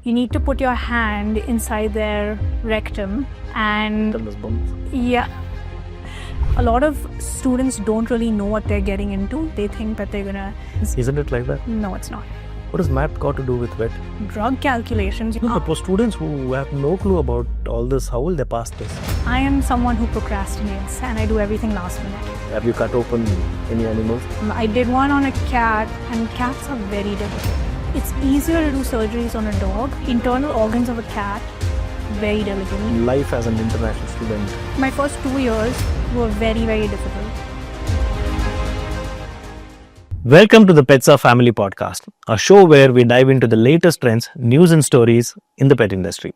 You need to put your hand inside their rectum and yeah, a lot of students don't really know what they're getting into. They think that they're gonna... Isn't it like that? No, it's not. What does math got to do with vet? Drug calculations. No, but for students who have no clue about all this, how will they pass this? I am someone who procrastinates and I do everything last minute. Have you cut open any animals? I did one on a cat, and cats are very difficult. It's easier to do surgeries on a dog. Internal organs of a cat, very delicate. Life as an international student. My first 2 years were very, very difficult. Welcome to the Pets Are Family podcast, a show where we dive into the latest trends, news and stories in the pet industry.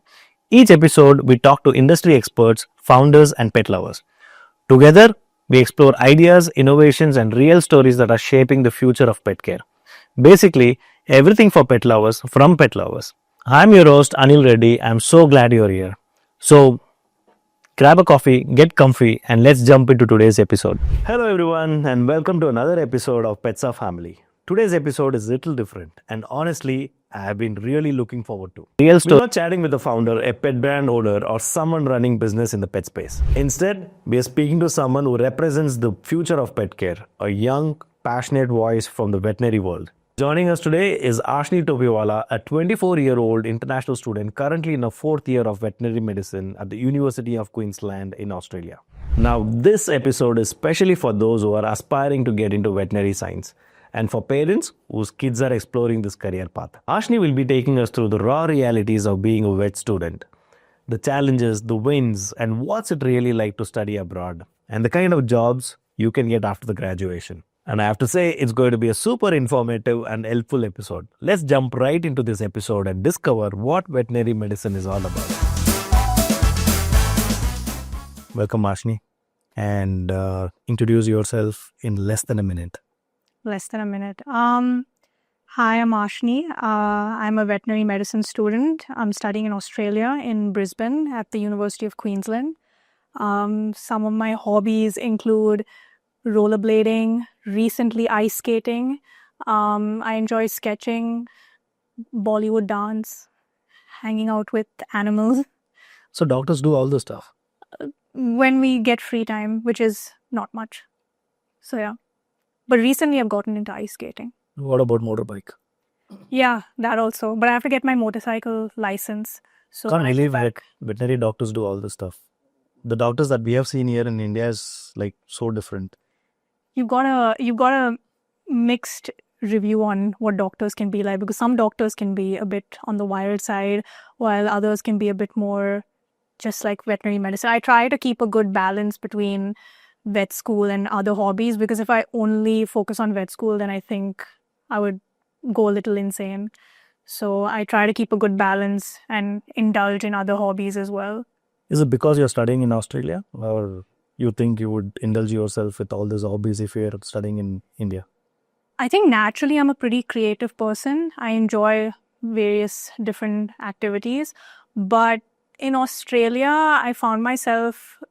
Each episode, we talk to industry experts, founders and pet lovers. Together, we explore ideas, innovations and real stories that are shaping the future of pet care. Basically, everything for pet lovers from pet lovers. I'm your host Anil Reddy. I'm so glad you're here. So, grab a coffee, get comfy, and let's jump into today's episode. Hello everyone and welcome to another episode of Pets Are Family. Today's episode is a little different and honestly, I have been really looking forward to. We're not chatting with the founder, a pet brand owner or someone running business in the pet space. Instead, we are speaking to someone who represents the future of pet care, a young, passionate voice from the veterinary world. Joining us today is Ashni Topiwala, a 24-year-old international student currently in her 4th year of veterinary medicine at the University of Queensland in Australia. Now, this episode is especially for those who are aspiring to get into veterinary science and for parents whose kids are exploring this career path. Ashni will be taking us through the raw realities of being a vet student, the challenges, the wins, and what's it really like to study abroad, and the kind of jobs you can get after the graduation. And I have to say, it's going to be a super informative and helpful episode. Let's jump right into this episode and discover what veterinary medicine is all about. Welcome, Ashni, and introduce yourself in less than a minute. Less than a minute. Hi, I'm Ashni. I'm a veterinary medicine student. I'm studying in Australia, in Brisbane, at the University of Queensland. Some of my hobbies include rollerblading, recently ice skating. I enjoy sketching, Bollywood dance, hanging out with animals. So doctors do all this stuff? When we get free time, which is not much. So yeah. But recently I've gotten into ice skating. What about motorbike? Yeah, that also. But I have to get my motorcycle license. So Can't believe that veterinary doctors do all this stuff. The doctors that we have seen here in India is like so different. You've got a mixed review on what doctors can be like, because some doctors can be a bit on the wild side, while others can be a bit more just like veterinary medicine. I try to keep a good balance between vet school and other hobbies, because if I only focus on vet school, then I think I would go a little insane. So I try to keep a good balance and indulge in other hobbies as well. Is it because you're studying in Australia, or you think you would indulge yourself with all these hobbies if you're studying in India? I think naturally I'm a pretty creative person. I enjoy various different activities. But in Australia, I found myself,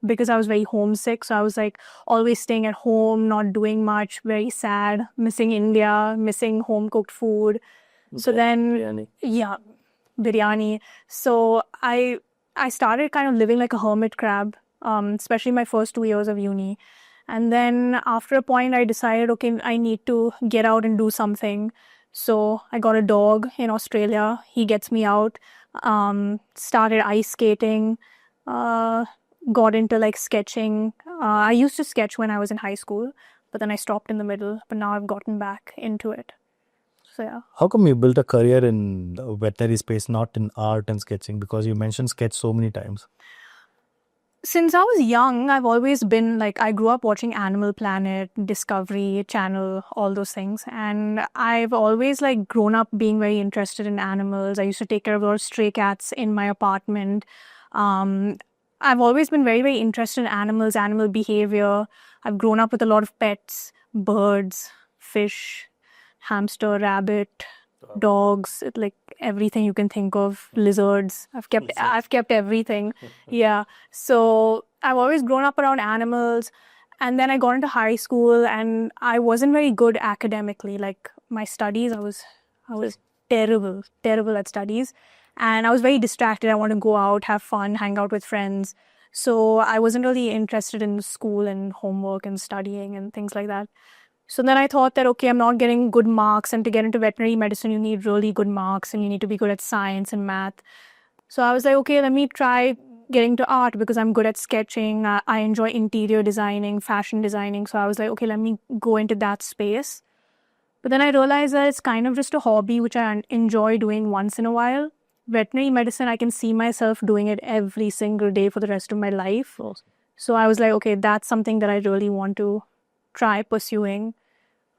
because I was very homesick, so I was like always staying at home, not doing much, very sad, missing India, missing home-cooked food. Okay. So then, biryani. Yeah, biryani. So I started kind of living like a hermit crab, especially my first 2 years of uni. And then after a point, I decided, okay, I need to get out and do something. So I got a dog in Australia. He gets me out. Started ice skating. Got into like sketching. I used to sketch when I was in high school, but then I stopped in the middle. But now I've gotten back into it. So yeah. How come you built a career in the veterinary space, not in art and sketching? Because you mentioned sketch so many times. Since I was young, I've always been like, I grew up watching Animal Planet, Discovery Channel, all those things. And I've always like grown up being very interested in animals. I used to take care of a lot of stray cats in my apartment. I've always been very, very interested in animals, animal behavior. I've grown up with a lot of pets, birds, fish, hamster, rabbit, dogs, like everything you can think of, lizards. I've kept everything. Yeah. So I've always grown up around animals. And then I got into high school and I wasn't very good academically. Like my studies, I was terrible at studies. And I was very distracted. I want to go out, have fun, hang out with friends. So I wasn't really interested in school and homework and studying and things like that. So then I thought that, okay, I'm not getting good marks. And to get into veterinary medicine, you need really good marks and you need to be good at science and math. So I was like, okay, let me try getting to art because I'm good at sketching. I enjoy interior designing, fashion designing. So I was like, okay, let me go into that space. But then I realized that it's kind of just a hobby which I enjoy doing once in a while. Veterinary medicine, I can see myself doing it every single day for the rest of my life. Awesome. So I was like, okay, that's something that I really want to try pursuing.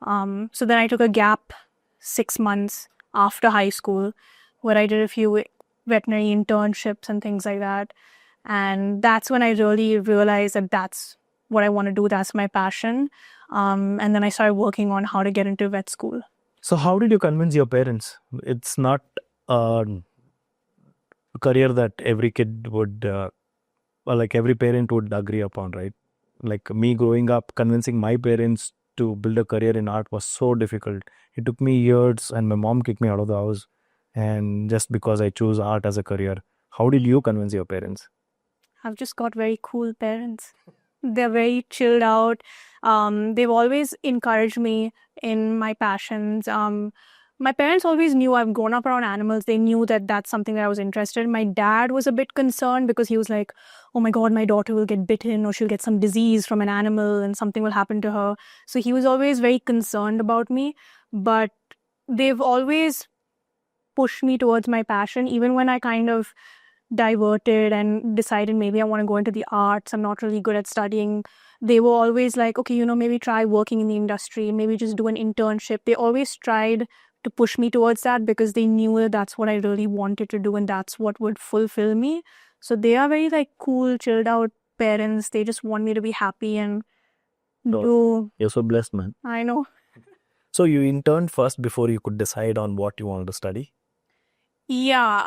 So then I took a gap 6 months after high school where I did a few veterinary internships and things like that. And that's when I really realized that that's what I want to do. That's my passion. And then I started working on how to get into vet school. So how did you convince your parents? It's not a career that every kid would, or like every parent would agree upon, right? Like me growing up, convincing my parents to build a career in art was so difficult. It took me years and my mom kicked me out of the house. And just because I chose art as a career, how did you convince your parents? I've just got very cool parents. They're very chilled out. They've always encouraged me in my passions. My parents always knew I've grown up around animals. They knew that that's something that I was interested in. My dad was a bit concerned because he was like, oh my God, my daughter will get bitten or she'll get some disease from an animal and something will happen to her. So he was always very concerned about me. But they've always pushed me towards my passion, even when I kind of diverted and decided maybe I want to go into the arts. I'm not really good at studying. They were always like, okay, maybe try working in the industry, maybe just do an internship. They always tried to push me towards that because they knew that that's what I really wanted to do and that's what would fulfill me. So they are very like cool, chilled out parents. They just want me to be happy and do. You're so blessed, man. I know. So you interned first before you could decide on what you wanted to study? Yeah,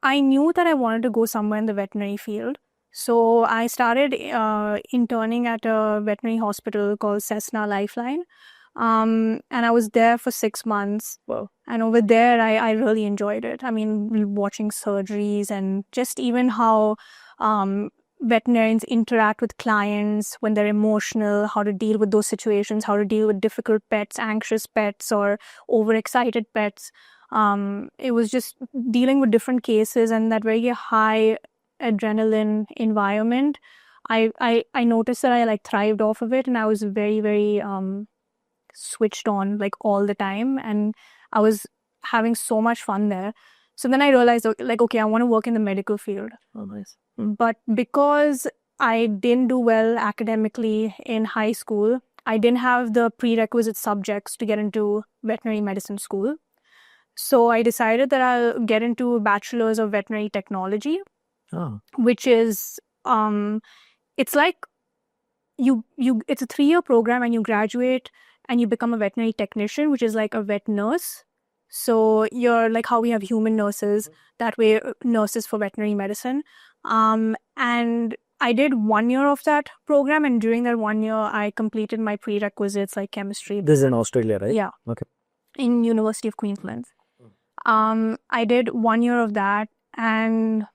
I knew that I wanted to go somewhere in the veterinary field. So I started interning at a veterinary hospital called Cessna Lifeline. And I was there for 6 months. Wow. And over there, I really enjoyed it. I mean, watching surgeries and just even how veterinarians interact with clients when they're emotional, how to deal with those situations, how to deal with difficult pets, anxious pets, or overexcited pets. It was just dealing with different cases and that very high adrenaline environment. I noticed that I like thrived off of it and I was very, very switched on like all the time and I was having so much fun there. So then I realized like, okay, I want to work in the medical field. Oh, nice. But because I didn't do well academically in high school, I didn't have the prerequisite subjects to get into veterinary medicine school. So I decided that I'll get into a bachelor's of veterinary technology, which is it's like it's a 3-year program and you graduate and you become a veterinary technician, which is like a vet nurse. So you're like how we have human nurses, that way nurses for veterinary medicine. And I did 1 year of that program, and during that 1 year, I completed my prerequisites like chemistry. This is in Australia, right? Yeah. Okay. In University of Queensland. I did 1 year of that and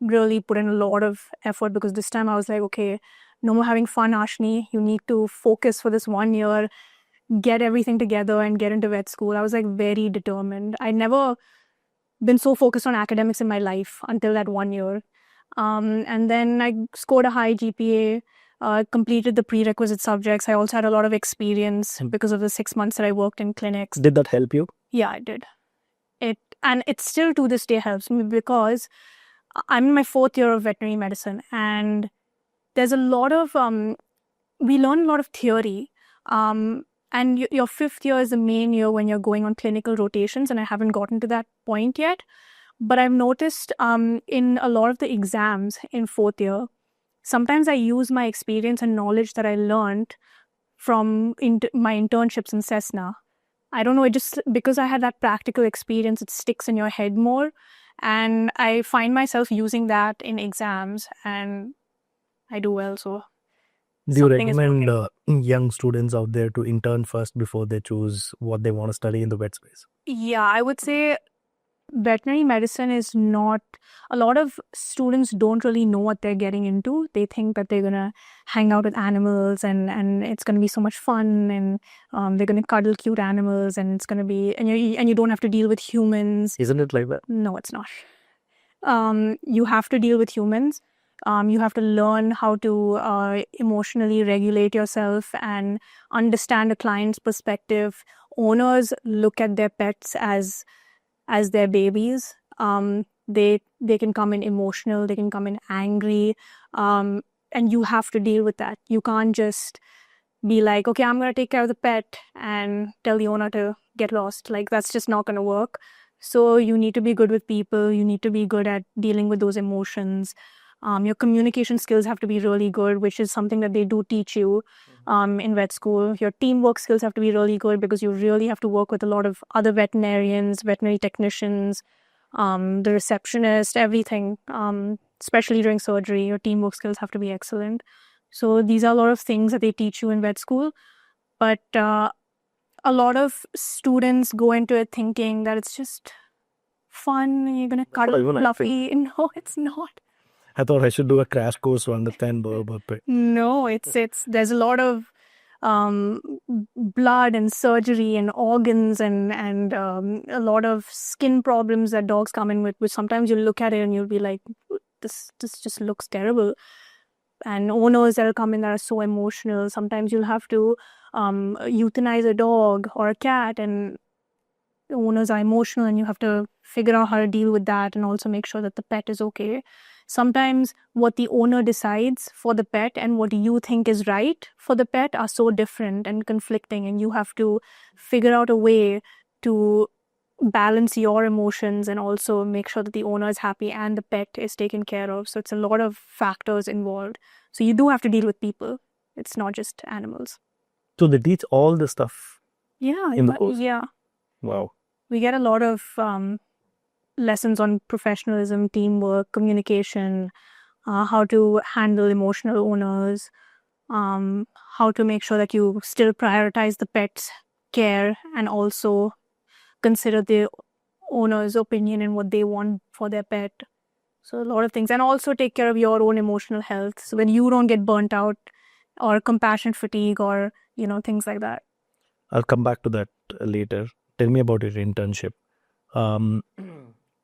really put in a lot of effort because this time I was like, okay, no more having fun, Ashni. You need to focus for this 1 year, get everything together and get into vet school. I was like very determined. I'd never been so focused on academics in my life until that 1 year. And then I scored a high GPA, completed the prerequisite subjects. I also had a lot of experience because of the 6 months that I worked in clinics. Did that help you? Yeah, it did. It still to this day helps me because I'm in my 4th year of veterinary medicine and there's a lot of, we learn a lot of theory. And your 5th year is the main year when you're going on clinical rotations, and I haven't gotten to that point yet. But I've noticed in a lot of the exams in 4th year, sometimes I use my experience and knowledge that I learned from my internships in Cessna. I don't know, it just, because I had that practical experience, it sticks in your head more. And I find myself using that in exams and I do well. So do you recommend young students out there to intern first before they choose what they want to study in the vet space? Yeah, I would say veterinary medicine is not, a lot of students don't really know what they're getting into. They think that they're gonna hang out with animals and it's gonna be so much fun, and they're gonna cuddle cute animals, and it's gonna be, and you don't have to deal with humans. Isn't it like that? No, it's not. You have to deal with humans. You have to learn how to emotionally regulate yourself and understand a client's perspective. Owners look at their pets as their babies. They can come in emotional, they can come in angry, and you have to deal with that. You can't just be like, okay, I'm gonna take care of the pet and tell the owner to get lost. Like, that's just not gonna work. So you need to be good with people. You need to be good at dealing with those emotions. Your communication skills have to be really good, which is something that they do teach you in vet school. Your teamwork skills have to be really good because you really have to work with a lot of other veterinarians, veterinary technicians, the receptionist, everything. Especially during surgery, your teamwork skills have to be excellent. So these are a lot of things that they teach you in vet school. But a lot of students go into it thinking that it's just fun, you're going to what cuddle even I fluffy. No, it's not. I thought I should do a crash course to understand pet. No, it's there's a lot of blood and surgery and organs and a lot of skin problems that dogs come in with, which sometimes you look at it and you'll be like, this just looks terrible. And owners that will come in that are so emotional. Sometimes you'll have to euthanize a dog or a cat, and the owners are emotional, and you have to figure out how to deal with that and also make sure that the pet is okay. Sometimes what the owner decides for the pet and what you think is right for the pet are so different and conflicting, and you have to figure out a way to balance your emotions and also make sure that the owner is happy and the pet is taken care of. So it's a lot of factors involved. So you do have to deal with people. It's not just animals. So they teach all this stuff. Yeah. In the course? Yeah. Wow. We get a lot of lessons on professionalism, teamwork, communication, how to handle emotional owners, how to make sure that you still prioritize the pet's care and also consider the owner's opinion and what they want for their pet. So a lot of things. And also take care of your own emotional health. So when you don't get burnt out or compassion fatigue or, things like that. I'll come back to that later. Tell me about your internship.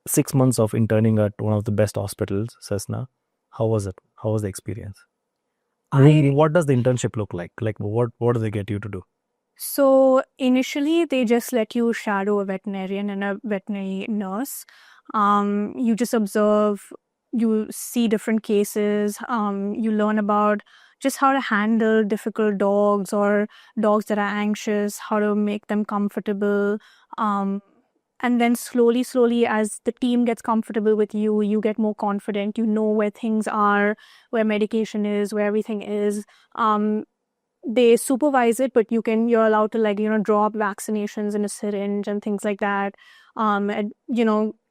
6 months of interning at one of the best hospitals, Cessna. How was it? How was the experience? What does the internship look like? Like, what do they get you to do? So initially, they just let you shadow a veterinarian and a veterinary nurse. You just observe, you see different cases, you learn about just how to handle difficult dogs or dogs that are anxious, how to make them comfortable. And then slowly, as the team gets comfortable with you, you get more confident. You know where things are, where medication is, where everything is. They supervise it, but you're allowed to drop vaccinations in a syringe and things like that. And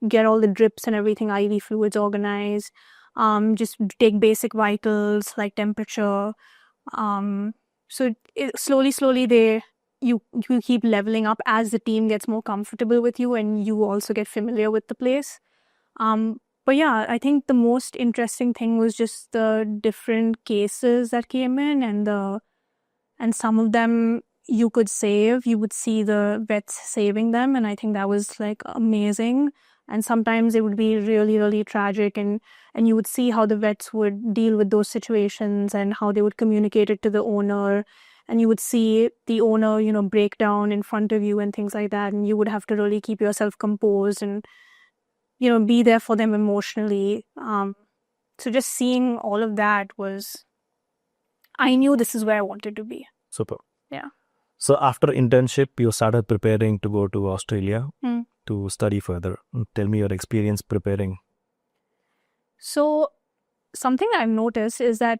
get all the drips and everything, IV fluids organized. Just take basic vitals like temperature. So slowly you keep leveling up as the team gets more comfortable with you, and you also get familiar with the place. But yeah, I think the most interesting thing was just the different cases that came in, and some of them you could save. You would see the vets saving them, and I think that was like amazing. And sometimes it would be really, really tragic, and you would see how the vets would deal with those situations and how they would communicate it to the owner. And you would see the owner, break down in front of you and things like that. And you would have to really keep yourself composed and, be there for them emotionally. So just seeing all of that I knew this is where I wanted to be. Super. Yeah. So after internship, you started preparing to go to Australia to study further. Tell me your experience preparing. So something I've noticed is that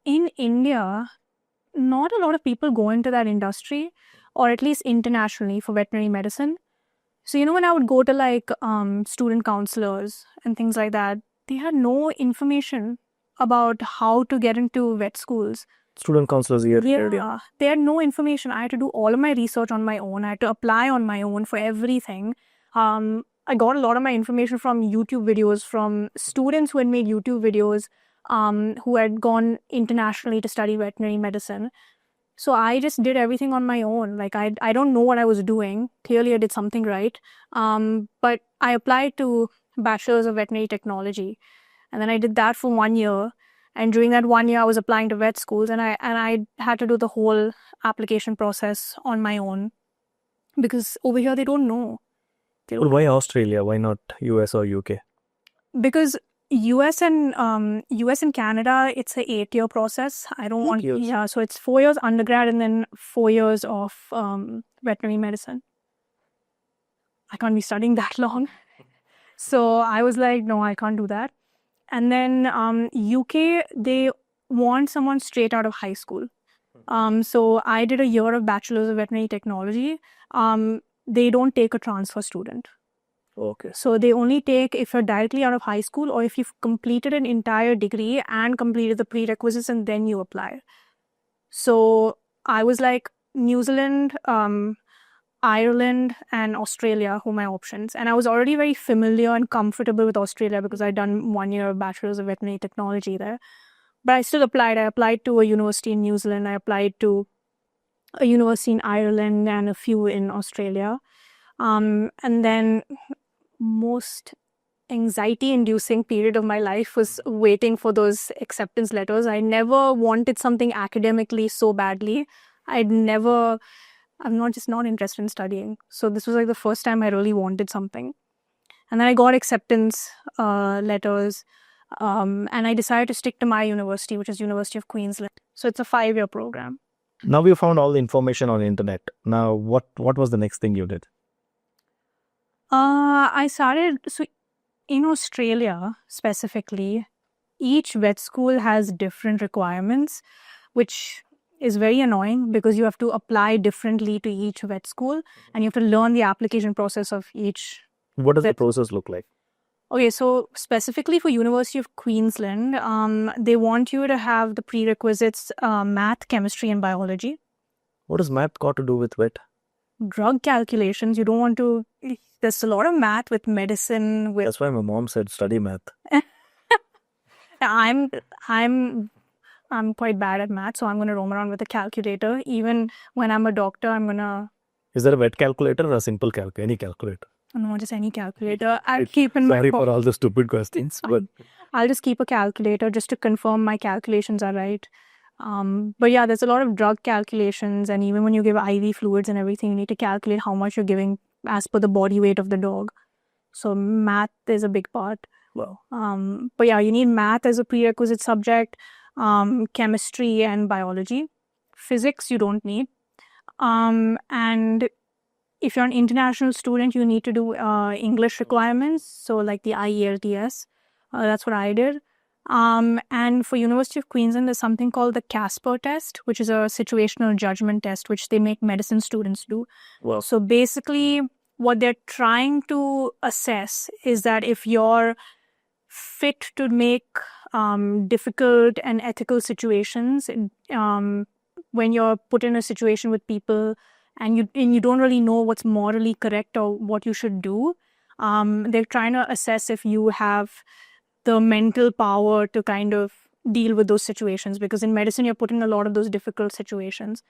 in India, not a lot of people go into that industry, or at least internationally, for veterinary medicine. So, when I would go to student counselors and things like that, they had no information about how to get into vet schools. student counselors here. Yeah, they had no information. I had to do all of my research on my own. I had to apply on my own for everything. I got a lot of my information from YouTube videos, from students who had made YouTube videos, who had gone internationally to study veterinary medicine. So I just did everything on my own. Like I don't know what I was doing. Clearly, I did something right. But I applied to Bachelor's of Veterinary Technology, and then I did that for 1 year. And during that 1 year, I was applying to vet schools, and I had to do the whole application process on my own, because over here they don't know. Well, why Australia? Why not US or UK? Because US and Canada, it's an 8-year process. I don't want, years. yeah. So it's 4 years undergrad and then 4 years of veterinary medicine. I can't be studying that long. So I was like, no, I can't do that. And then UK, they want someone straight out of high school. So I did a year of Bachelor's of Veterinary Technology. They don't take a transfer student. Okay. So they only take if you're directly out of high school, or if you've completed an entire degree and completed the prerequisites and then you apply. So I was like, New Zealand, Ireland and Australia were my options. And I was already very familiar and comfortable with Australia because I'd done 1 year of Bachelor's of Veterinary Technology there. But I still applied. I applied to a university in New Zealand. I applied to a university in Ireland and a few in Australia. And then most anxiety-inducing period of my life was waiting for those acceptance letters. I never wanted something academically so badly. I'm not interested in studying. So this was like the first time I really wanted something. And then I got acceptance letters, and I decided to stick to my university, which is University of Queensland. So it's a 5-year program. Now you found all the information on the internet. Now what was the next thing you did? So in Australia specifically, each vet school has different requirements, which is very annoying because you have to apply differently to each vet school and you have to learn the application process of each. What does the process look like? Okay, so specifically for University of Queensland, they want you to have the prerequisites math, chemistry, and biology. What does math got to do with vet? Drug calculations. You don't want to. There's a lot of math with medicine. That's why my mom said study math. I'm quite bad at math, so I'm going to roam around with a calculator. Even when I'm a doctor, I'm going to. Is there a vet calculator or a simple calculator? Any calculator? No, just any calculator. I'll keep in my. Sorry for all the stupid questions, but I'll just keep a calculator just to confirm my calculations are right. But yeah, there's a lot of drug calculations, and even when you give IV fluids and everything, you need to calculate how much you're giving as per the body weight of the dog. So math is a big part. wow. But yeah, you need math as a prerequisite subject, chemistry and biology. Physics you don't need. And if you're an international student, you need to do English requirements. So like the IELTS, that's what I did. And for University of Queensland, there's something called the Casper test, which is a situational judgment test, which they make medicine students do. Wow. So basically, what they're trying to assess is that if you're fit to make difficult and ethical situations, when you're put in a situation with people and you don't really know what's morally correct or what you should do, they're trying to assess if you have the mental power to kind of deal with those situations, because in medicine you're put in a lot of those difficult situations.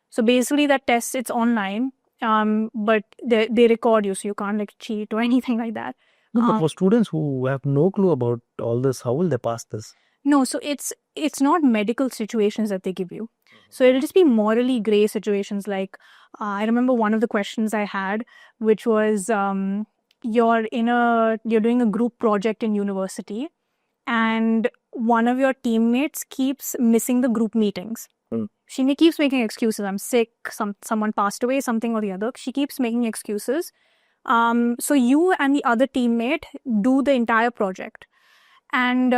So basically that test, it's online, but they record you, so you can't like cheat or anything like that. No, but for students who have no clue about all this, how will they pass this? No, so it's not medical situations that they give you. So it'll just be morally gray situations. Like I remember one of the questions I had, which was you're doing a group project in university, and one of your teammates keeps missing the group meetings. She keeps making excuses. I'm sick. Someone passed away, something or the other. She keeps making excuses. So you and the other teammate do the entire project, and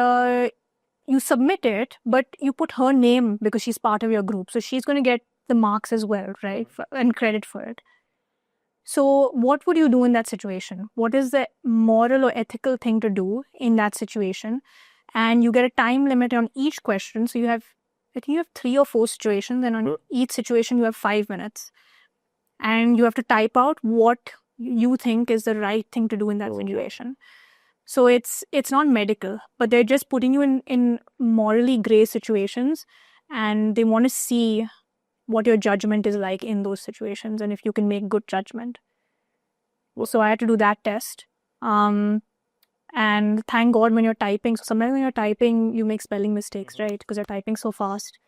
you submit it, but you put her name because she's part of your group. So she's going to get the marks as well, right? And credit for it. So what would you do in that situation? What is the moral or ethical thing to do in that situation? And you get a time limit on each question. So you have I think you have 3 or 4 situations, and on each situation you have 5 minutes. And you have to type out what you think is the right thing to do in that situation. So it's not medical, but they're just putting you in morally gray situations, and they want to see what your judgment is like in those situations and if you can make good judgment. So I had to do that test. And thank God when you're typing, so sometimes when you're typing, you make spelling mistakes, right? Because you're typing so fast.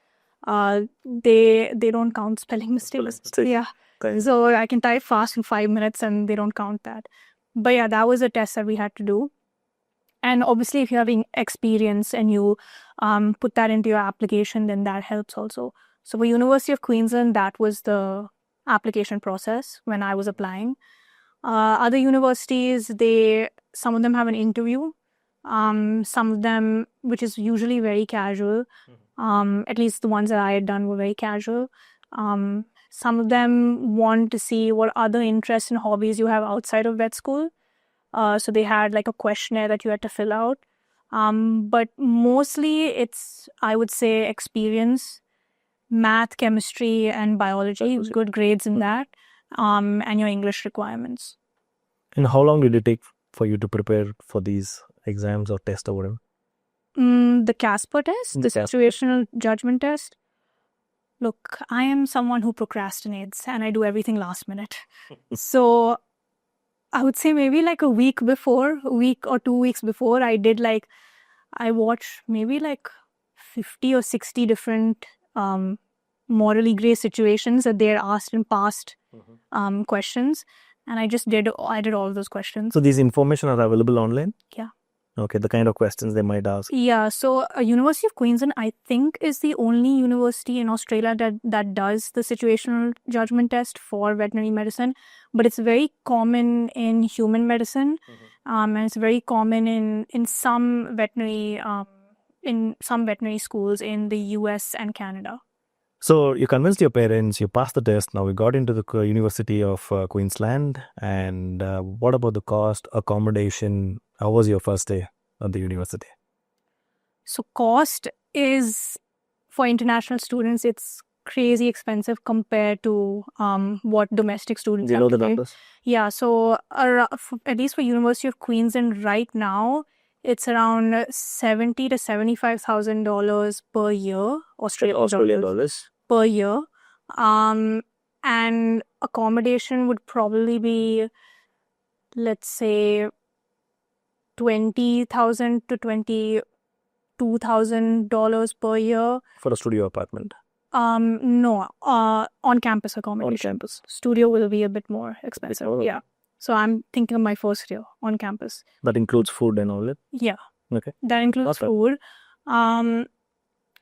They don't count spelling mistakes. Yeah. So I can type fast in 5 minutes and they don't count that. But yeah, that was a test that we had to do. And obviously, if you're having experience and you put that into your application, then that helps also. So for University of Queensland, that was the application process when I was applying. Other universities, some of them have an interview. Some of them, which is usually very casual, at least the ones that I had done were very casual. Some of them want to see what other interests and hobbies you have outside of vet school. So they had like a questionnaire that you had to fill out. But mostly it's, I would say, experience, math, chemistry, and biology, good grades in that, and your English requirements. And how long did it take for you to prepare for these exams or tests or whatever? The CASPER test, the situational judgment test. Look, I am someone who procrastinates and I do everything last minute. So I would say maybe like a week or 2 weeks before, I watched maybe like 50 or 60 different morally gray situations that they're asked in past questions. And I did all of those questions. So these information are available online? Yeah. Okay, the kind of questions they might ask. Yeah, so University of Queensland, I think, is the only university in Australia that does the situational judgment test for veterinary medicine. But it's very common in human medicine, and it's very common in some veterinary schools in the US and Canada. So you convinced your parents, you passed the test, now we got into the University of Queensland. And what about the cost, accommodation? How was your first day at the university? So cost is, for international students, it's crazy expensive compared to what domestic students Do you know the numbers? Yeah, so at least for University of Queensland right now, it's around $70,000 to $75,000 per year, Australian dollars per year. And accommodation would probably be, let's say, $20,000 to $22,000 per year. For a studio apartment? No, on-campus accommodation. On campus. Studio will be a bit more expensive. Yeah. So I'm thinking of my first year on campus. That includes food and all that? Yeah. Okay. That includes food.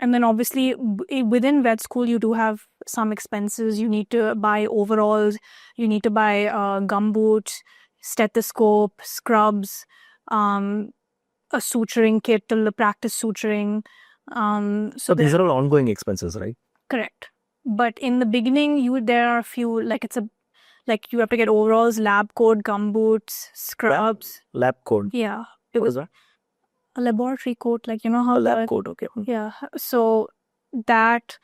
And then obviously within vet school, you do have some expenses. You need to buy overalls. You need to buy gumboots, stethoscope, scrubs, a suturing kit to practice suturing. So these are all ongoing expenses, right? Correct. But in the beginning, there are a few, you have to get overalls, lab coat, gumboots, scrubs. Lab coat? Yeah. What is that? A laboratory coat, how... A lab coat, okay. Yeah. So that,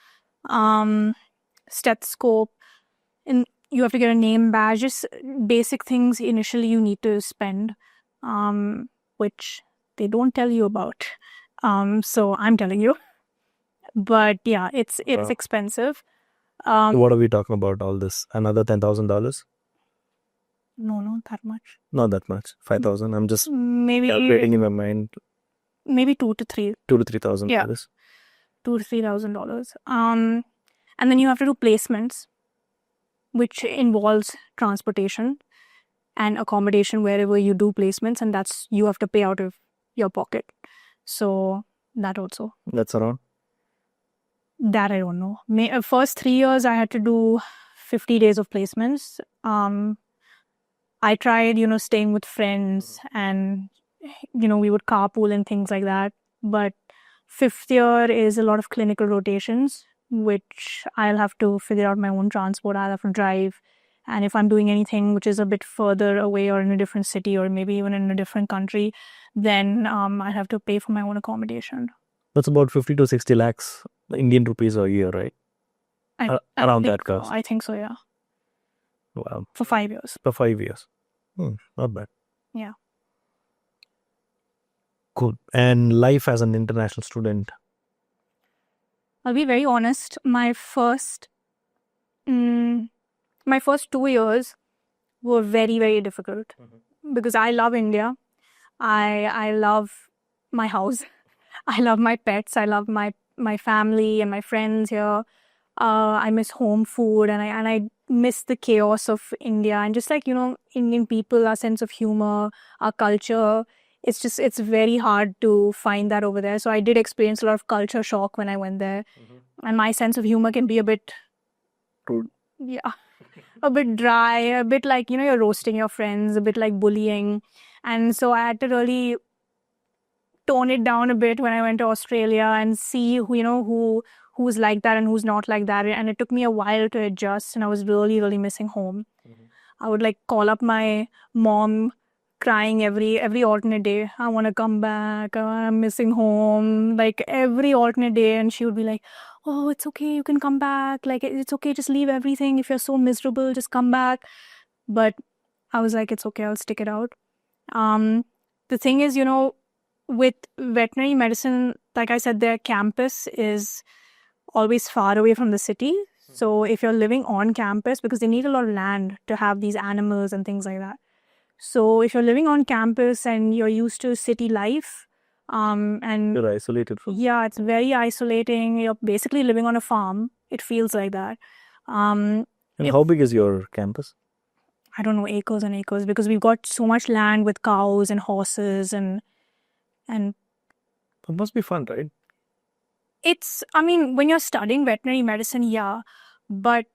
stethoscope, and you have to get a name badge, just basic things initially you need to spend, which they don't tell you about. So I'm telling you. But yeah, it's expensive. What are we talking about all this? Another $10,000? No, not that much. Not that much. 5,000. I'm just maybe calculating in my mind. Maybe $2,000 to $3,000. $2,000 to $3,000. Yeah. $2,000 to $3,000. And then you have to do placements, which involves transportation and accommodation wherever you do placements, and that's you have to pay out of your pocket. So that also. That's around? That I don't know. First 3 years I had to do 50 days of placements. I tried, staying with friends and, we would carpool and things like that. But 5th year is a lot of clinical rotations, which I'll have to figure out my own transport. I'll have to drive. And if I'm doing anything which is a bit further away or in a different city or maybe even in a different country, then I have to pay for my own accommodation. That's about 50 to 60 lakhs The Indian rupees a year, right? Around that cost. I think so, yeah. Wow. For 5 years. For 5 years. Not bad. Yeah. Cool. And life as an international student? I'll be very honest. My first 2 years were very, very difficult because I love India. I love my house. I love my pets. I love my family and my friends here. I miss home food and I miss the chaos of India and just like, Indian people, our sense of humor, our culture. It's very hard to find that over there. So I did experience a lot of culture shock when I went there. And my sense of humor can be a bit Rude. Yeah. A bit dry, a bit like, you're roasting your friends, a bit like bullying. And so I had to really tone it down a bit when I went to Australia and see who's like that and who's not like that. And it took me a while to adjust and I was really, really missing home. I would like call up my mom crying every alternate day. I want to come back. I'm missing home. Like every alternate day. And she would be like, oh, it's okay. You can come back. Like, it's okay. Just leave everything. If you're so miserable, just come back. But I was like, it's okay. I'll stick it out. The thing is, with veterinary medicine, like I said, their campus is always far away from the city. So if you're living on campus, because they need a lot of land to have these animals and things like that. So if you're living on campus and you're used to city life, and You're isolated from. Yeah, it's very isolating. You're basically living on a farm. It feels like that. And how big is your campus? I don't know, acres and acres, because we've got so much land with cows and horses and It must be fun, right? when you're studying veterinary medicine, yeah, but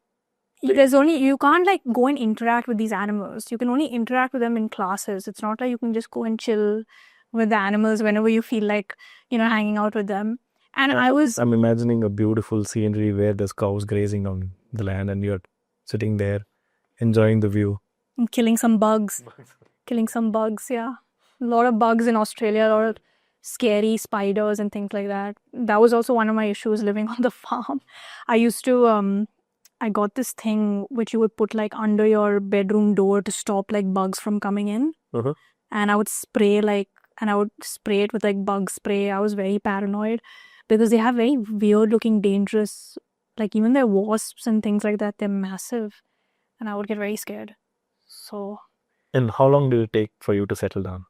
you can't like go and interact with these animals. You can only interact with them in classes. It's not like you can just go and chill with the animals whenever you feel like, hanging out with them. And I'm imagining a beautiful scenery where there's cows grazing on the land and you're sitting there enjoying the view. Killing some bugs. Yeah. A lot of bugs in Australia, a lot of scary spiders and things like that. That was also one of my issues living on the farm. I used to, I got this thing which you would put like under your bedroom door to stop like bugs from coming in. And I would spray it with like bug spray. I was very paranoid because they have very weird looking, dangerous, like even their wasps and things like that, they're massive. And I would get very scared. So. And how long did it take for you to settle down?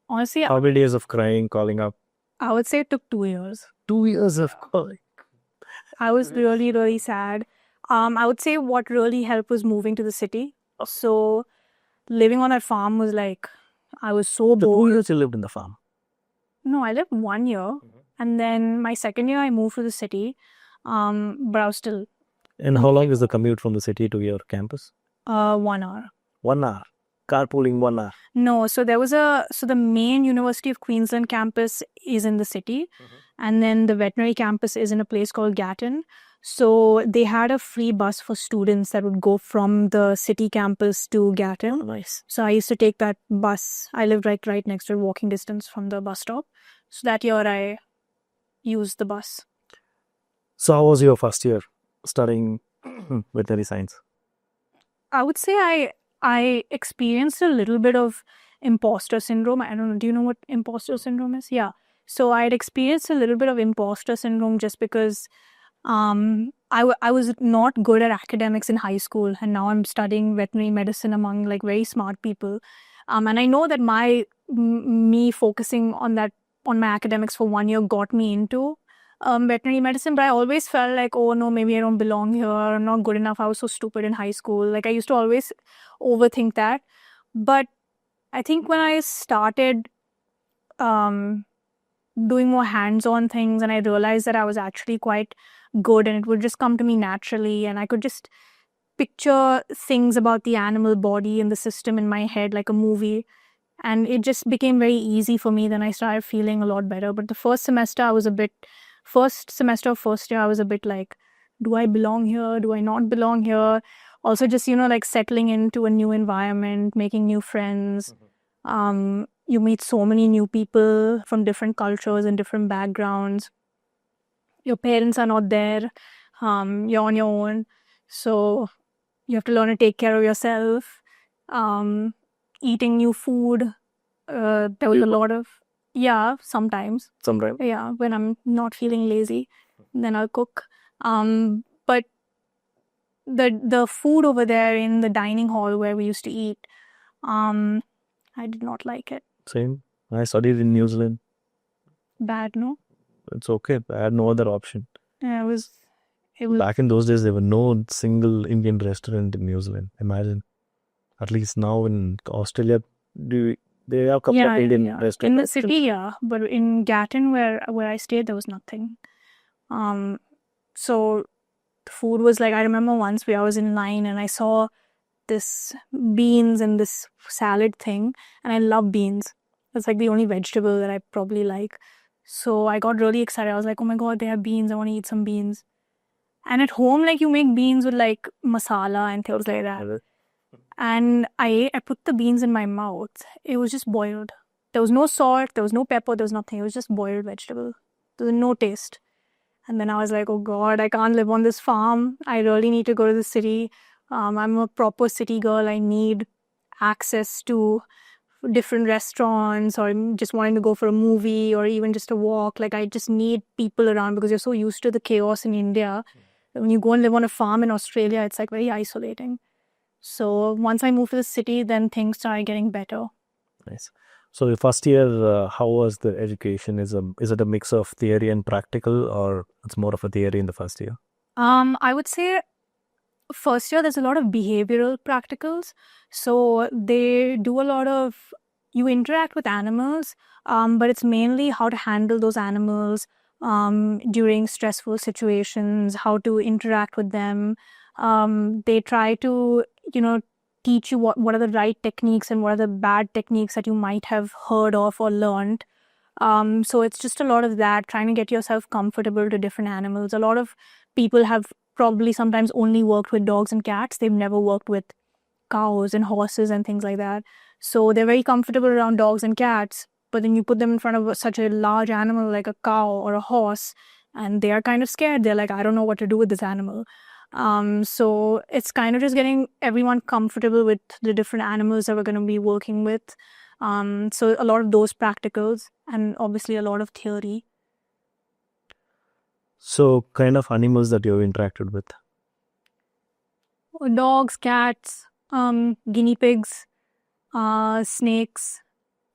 Honestly, how many days of crying, calling up? I would say it took 2 years. 2 years of calling. I was really, really sad. I would say what really helped was moving to the city. So living on that farm was like, I was so bored. 2 years you lived in the farm? No, I lived 1 year. And then my second year I moved to the city. But I was still. And how long is the commute from the city to your campus? 1 hour. 1 hour? Carpooling 1 hour? No, so the main University of Queensland campus is in the city. And then the veterinary campus is in a place called Gatton. So they had a free bus for students that would go from the city campus to Gatton. Oh, nice. So I used to take that bus. I lived right next to it, walking distance from the bus stop. So that year I used the bus. So how was your first year studying veterinary science? I would say I experienced a little bit of imposter syndrome. I don't know. Do you know what imposter syndrome is? Yeah. So I had experienced a little bit of imposter syndrome just because I was not good at academics in high school, and now I'm studying veterinary medicine among like very smart people. And I know that me focusing on my academics for 1 year got me into veterinary medicine, but I always felt like, oh no, maybe I don't belong here. I'm not good enough. I was so stupid in high school. Like I used to always overthink that. But I think when I started doing more hands-on things and I realized that I was actually quite good and it would just come to me naturally and I could just picture things about the animal body and the system in my head like a movie, and it just became very easy for me. Then I started feeling a lot better. But the first semester of first year I was a bit like, do I belong here? Do I not belong here? Also just, like settling into a new environment, making new friends. You meet so many new people from different cultures and different backgrounds. Your parents are not there. You're on your own. So you have to learn to take care of yourself. Eating new food. There was a lot of, sometimes. Sometimes. Yeah, when I'm not feeling lazy, then I'll cook. But the food over there in the dining hall where we used to eat, I did not like it. Same. I studied in New Zealand. Bad, no? It's okay. I had no other option. Yeah, it was. Back in those days, there were no single Indian restaurant in New Zealand. Imagine. At least now in Australia, they have a couple of Indian restaurants. In the city, yeah. But in Gatton, where I stayed, there was nothing. So the food was like, I remember once I was in line and I saw this beans and this salad thing, and I love beans. It's like the only vegetable that I probably like. So I got really excited. I was like, oh my god, they have beans. I want to eat some beans. And at home, like, you make beans with like masala and things like that. And I put the beans in my mouth. It was just boiled. There was no salt, there was no pepper, there was nothing. It was just boiled vegetable. There was no taste. And then I was like, oh god, I can't live on this farm. I really need to go to the city. I'm a proper city girl. I need access to different restaurants, or just wanting to go for a movie or even just a walk. Like, I just need people around because you're so used to the chaos in India. When you go and live on a farm in Australia, it's like very isolating. So once I moved to the city, then things started getting better. Nice. So the first year, how was the education? Is it a mix of theory and practical, or it's more of a theory in the first year? I would say first year there's a lot of behavioral practicals. So they do a lot of, you interact with animals, but it's mainly how to handle those animals during stressful situations, how to interact with them. They try to, teach you what are the right techniques and what are the bad techniques that you might have heard of or learned. So it's just a lot of that, trying to get yourself comfortable to different animals. A lot of people have probably sometimes only worked with dogs and cats. They've never worked with cows and horses and things like that. So they're very comfortable around dogs and cats, but then you put them in front of such a large animal like a cow or a horse, and they are kind of scared. They're like, I don't know what to do with this animal. So it's kind of just getting everyone comfortable with the different animals that we're going to be working with. So a lot of those practicals and obviously a lot of theory. So kind of animals that you've interacted with? Dogs, cats, guinea pigs, snakes.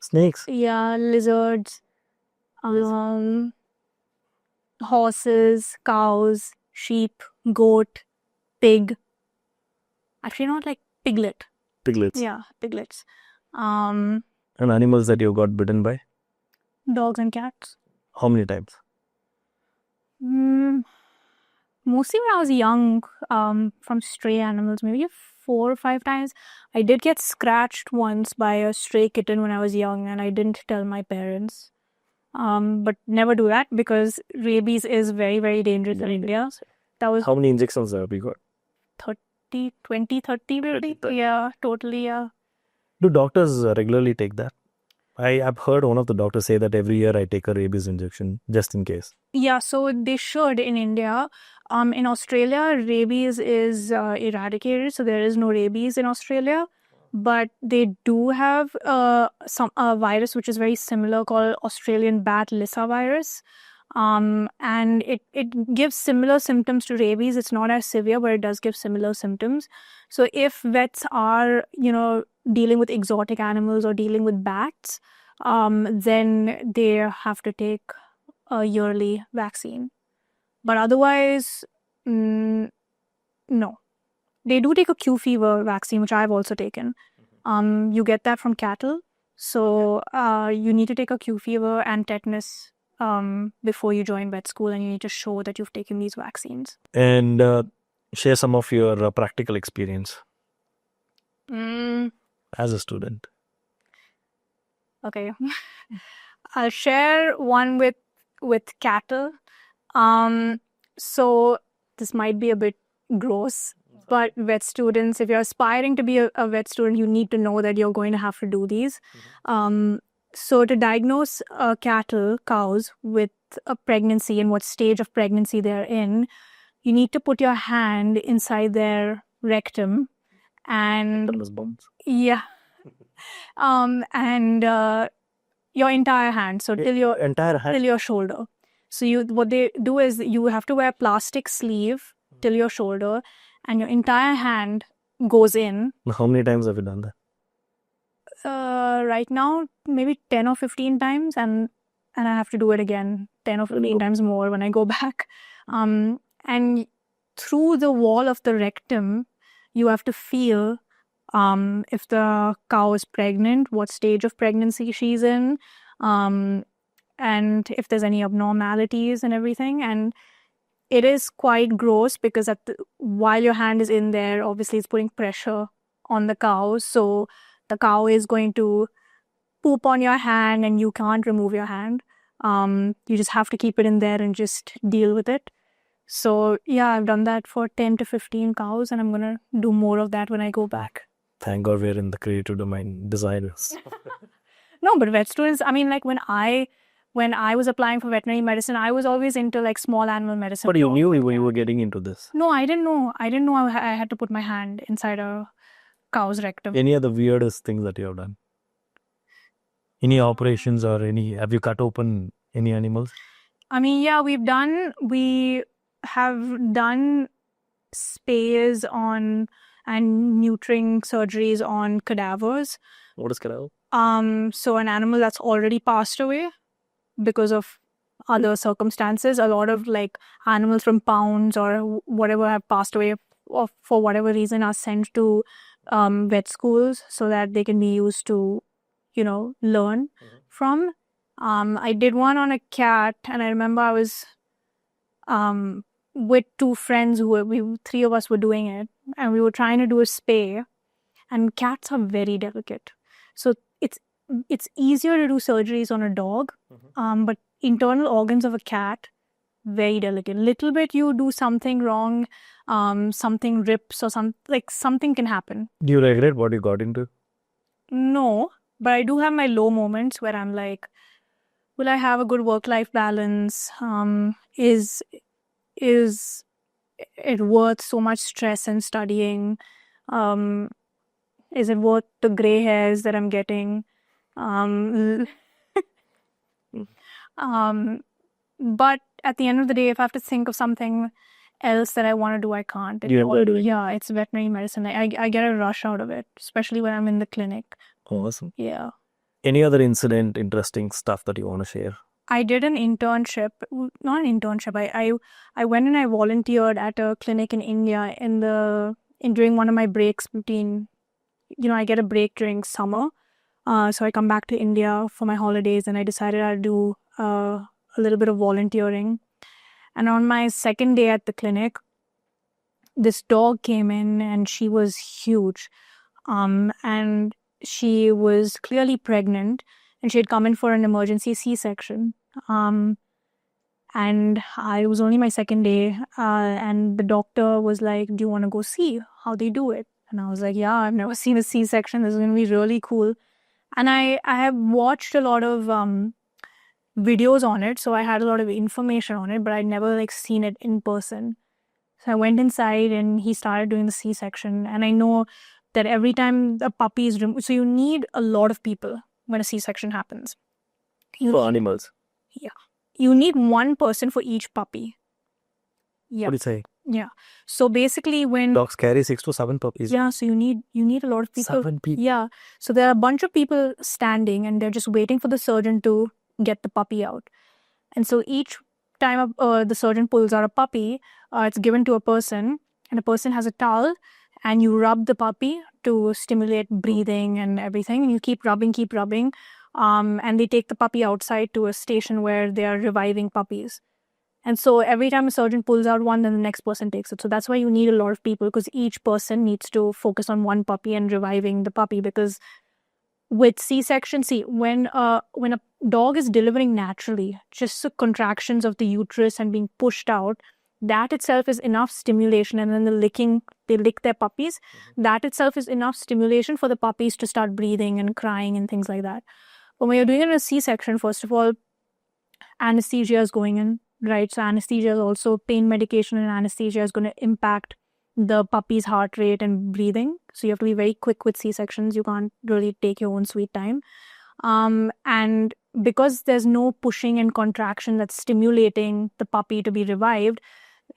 Snakes? Yeah, lizards, horses, cows, sheep, goat, pig. Actually, not like piglet. Piglets? Yeah, piglets. And animals that you got bitten by? Dogs and cats. How many times? Mostly when I was young, from stray animals, maybe 4 or 5 times. I did get scratched once by a stray kitten when I was young, and I didn't tell my parents. But never do that because rabies is very, very dangerous in India. That was How many injections have you got? 20, 30 maybe. Yeah, totally, yeah. Do doctors regularly take that? I have heard one of the doctors say that every year I take a rabies injection just in case. Yeah, so they should in India. In Australia, rabies is eradicated, so there is no rabies in Australia. But they do have a virus which is very similar called Australian bat Lissa virus. And it gives similar symptoms to rabies. It's not as severe, but it does give similar symptoms. So if vets are, dealing with exotic animals or dealing with bats, then they have to take a yearly vaccine. But otherwise, no. They do take a Q fever vaccine, which I've also taken. You get that from cattle. So you need to take a Q fever and tetanus before you join vet school, and you need to show that you've taken these vaccines. And share some of your practical experience as a student. Okay. I'll share one with cattle. So this might be a bit gross, but vet students, if you're aspiring to be a vet student, you need to know that you're going to have to do these. So to diagnose cattle, cows, with a pregnancy and what stage of pregnancy they're in, you need to put your hand inside their rectum and yeah, and your entire hand, so till your entire hand. till your shoulder. So what they do is you have to wear a plastic sleeve till your shoulder, and your entire hand goes in. How many times have you done that? Right now, maybe 10 or 15 times, and I have to do it again 10 or 15 times more when I go back. And through the wall of the rectum, you have to feel if the cow is pregnant, what stage of pregnancy she's in, and if there's any abnormalities and everything. And it is quite gross because while your hand is in there, obviously it's putting pressure on the cow. So the cow is going to poop on your hand and you can't remove your hand. You just have to keep it in there and just deal with it. So yeah, I've done that for 10 to 15 cows, and I'm going to do more of that when I go back. Thank God we're in the creative domain, designers. No, but vet students, I mean, like when I was applying for veterinary medicine, I was always into like small animal medicine. But you knew you were getting into this. No, I didn't know. I didn't know I had to put my hand inside a cow's rectum. Any other weirdest things that you have done? Any operations or have you cut open any animals? I mean, yeah, we have done spays on and neutering surgeries on cadavers. What is cadaver? So an animal that's already passed away because of other circumstances. A lot of like animals from pounds or whatever have passed away or for whatever reason are sent to vet schools so that they can be used to, learn from. I did one on a cat, and I remember I was with two friends three of us were doing it, and we were trying to do a spay, and cats are very delicate. So it's easier to do surgeries on a dog, but internal organs of a cat, very delicate. Little bit you do something wrong, something rips or something can happen. Do you regret what you got into? No, but I do have my low moments where I'm like, will I have a good work-life balance? Is it worth so much stress and studying? Is it worth the gray hairs that I'm getting? But at the end of the day, if I have to think of something else that I want to do, I can't. Yeah, it's veterinary medicine. I get a rush out of it, especially when I'm in the clinic. Awesome. Yeah. Any other interesting stuff that you want to share? I did an internship, not an internship. I went and I volunteered at a clinic in India during one of my breaks between, I get a break during summer. So I come back to India for my holidays, and I decided I'd do a little bit of volunteering. And on my second day at the clinic, this dog came in, and she was huge. And she was clearly pregnant, and she had come in for an emergency C-section. And it was only my second day, and the doctor was like, do you want to go see how they do it? And I was like, yeah, I've never seen a C-section. This is going to be really cool. And I have watched a lot of videos on it, so I had a lot of information on it, but I'd never seen it in person. So I went inside, and he started doing the C-section. And I know that every time a puppy is removed, so you need a lot of people when a C-section happens. For animals? Yeah. You need one person for each puppy. Yeah. What do you say? Yeah. So basically when... Dogs carry 6 to 7 puppies. Yeah, so you need a lot of people. 7 people? Yeah. So there are a bunch of people standing, and they're just waiting for the surgeon to get the puppy out. And so each time the surgeon pulls out a puppy, it's given to a person, and a person has a towel, and you rub the puppy to stimulate breathing and everything. And you keep rubbing. And they take the puppy outside to a station where they are reviving puppies. And so every time a surgeon pulls out one, then the next person takes it. So that's why you need a lot of people, because each person needs to focus on one puppy and reviving the puppy. Because with C-section, when a dog is delivering naturally, just the contractions of the uterus and being pushed out, that itself is enough stimulation. And then they lick their puppies. That itself is enough stimulation for the puppies to start breathing and crying and things like that. But when you're doing it in a C-section, first of all, anesthesia is going in, right? So anesthesia is also pain medication, and anesthesia is going to impact the puppy's heart rate and breathing. So you have to be very quick with C-sections. You can't really take your own sweet time. And because there's no pushing and contraction that's stimulating the puppy to be revived,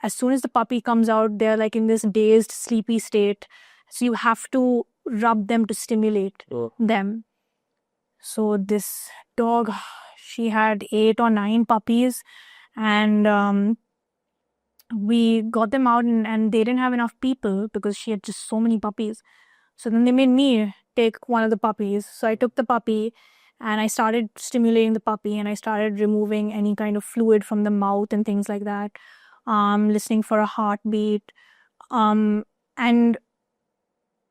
as soon as the puppy comes out, they're like in this dazed, sleepy state. So you have to rub them to stimulate them. So this dog, she had 8 or 9 puppies, and we got them out, and they didn't have enough people because she had just so many puppies. So then they made me take one of the puppies. So I took the puppy and I started stimulating the puppy, and I started removing any kind of fluid from the mouth and things like that, listening for a heartbeat. And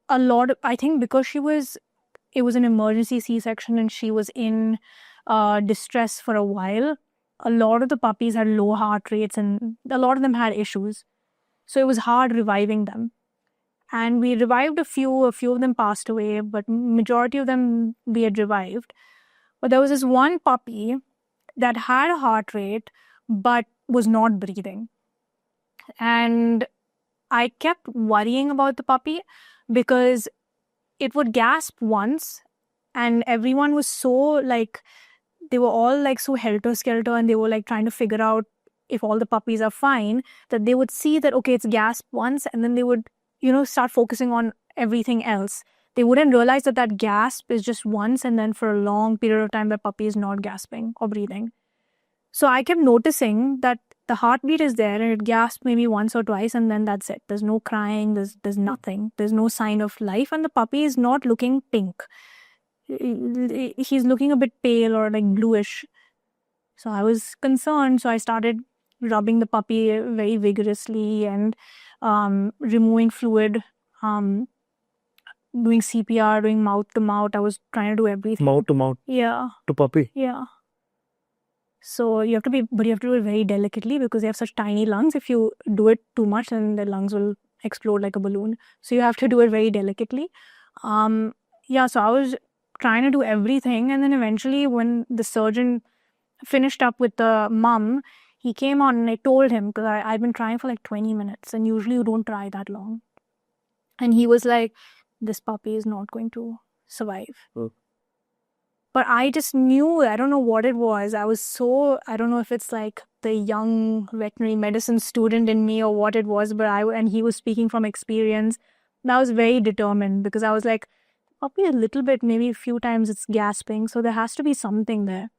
a lot of, I think because it was an emergency C-section and she was in distress for a while, a lot of the puppies had low heart rates and a lot of them had issues. So it was hard reviving them. And we revived a few of them passed away, but majority of them we had revived. But there was this one puppy that had a heart rate but was not breathing. And I kept worrying about the puppy because it would gasp once, and everyone was so like, they were all like so helter-skelter, and they were like trying to figure out if all the puppies are fine, that they would see that, okay, it's gasped once, and then they would, start focusing on everything else. They wouldn't realize that that gasp is just once, and then for a long period of time, the puppy is not gasping or breathing. So I kept noticing that the heartbeat is there, and it gasps maybe once or twice, and then that's it. There's no crying, there's nothing. There's no sign of life, and the puppy is not looking pink. He's looking a bit pale or like bluish. So I was concerned. So I started rubbing the puppy very vigorously and removing fluid, doing CPR, doing mouth to mouth. I was trying to do everything. Mouth to mouth? Yeah. To puppy? Yeah. So you have to do it very delicately because they have such tiny lungs. If you do it too much, then the lungs will explode like a balloon. So you have to do it very delicately. So I was trying to do everything, and then eventually when the surgeon finished up with the mum, he came on and I told him, because I'd been trying for like 20 minutes, and usually you don't try that long. And he was like, this puppy is not going to survive. But I just knew, I don't know what it was. I don't know if it's like the young veterinary medicine student in me or what it was, and he was speaking from experience. And I was very determined because I was like, puppy a little bit, maybe a few times it's gasping. So there has to be something there.